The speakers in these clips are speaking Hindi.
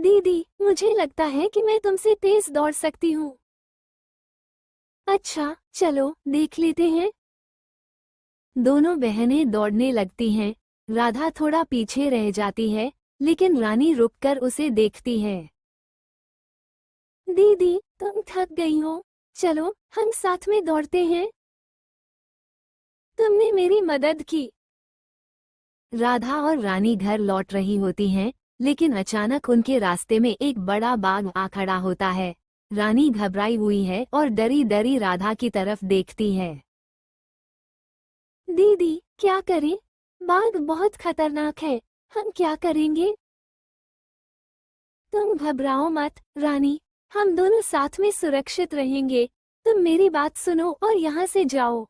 दीदी, मुझे लगता है कि मैं तुमसे तेज दौड़ सकती हूँ। अच्छा, चलो देख लेते हैं। दोनों बहनें दौड़ने लगती हैं। राधा थोड़ा पीछे रह जाती है, लेकिन रानी रुककर उसे देखती है। दीदी, तुम थक गई हो, चलो हम साथ में दौड़ते हैं। तुमने मेरी मदद की। राधा और रानी घर लौट रही होती हैं, लेकिन अचानक उनके रास्ते में एक बड़ा बाघ आ खड़ा होता है। रानी घबराई हुई है और डरी डरी राधा की तरफ देखती है। दीदी, क्या करें? बाघ बहुत खतरनाक है, हम क्या करेंगे? तुम घबराओ मत, रानी, हम दोनों साथ में सुरक्षित रहेंगे। तुम मेरी बात सुनो और यहाँ से जाओ।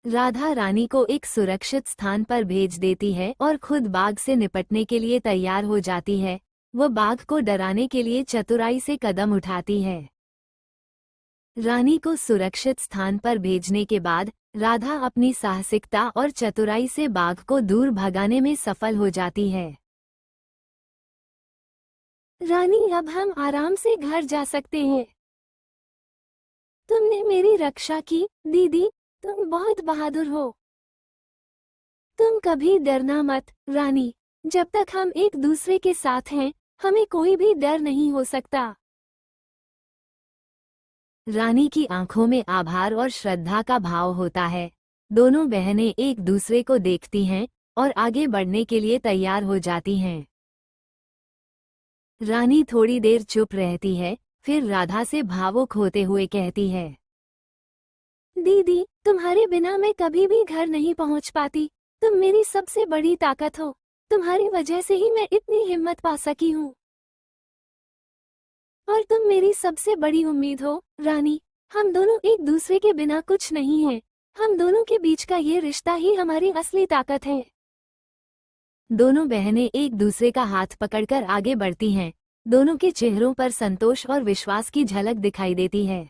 राधा रानी को एक सुरक्षित स्थान पर भेज देती है और खुद बाघ से निपटने के लिए तैयार हो जाती है। वह बाघ को डराने के लिए चतुराई से कदम उठाती है। रानी को सुरक्षित स्थान पर भेजने के बाद राधा अपनी साहसिकता और चतुराई से बाघ को दूर भगाने में सफल हो जाती है। रानी, अब हम आराम से घर जा सकते हैं। तुमने मेरी रक्षा की, दीदी, तुम बहुत बहादुर हो। तुम कभी डरना मत, रानी, जब तक हम एक दूसरे के साथ हैं, हमें कोई भी डर नहीं हो सकता। रानी की आंखों में आभार और श्रद्धा का भाव होता है। दोनों बहनें एक दूसरे को देखती हैं और आगे बढ़ने के लिए तैयार हो जाती हैं। रानी थोड़ी देर चुप रहती है, फिर राधा से भावुक होते हुए कहती है, दीदी, तुम्हारे बिना मैं कभी भी घर नहीं पहुंच पाती। तुम मेरी सबसे बड़ी ताकत हो। तुम्हारी वजह से ही मैं इतनी हिम्मत पा सकी हूँ। और तुम मेरी सबसे बड़ी उम्मीद हो, रानी। हम दोनों एक दूसरे के बिना कुछ नहीं हैं। हम दोनों के बीच का ये रिश्ता ही हमारी असली ताकत है। दोनों बहनें एक दूसरे का हाथ पकड़कर आगे बढ़ती हैं। दोनों के चेहरों पर संतोष और विश्वास की झलक दिखाई देती है।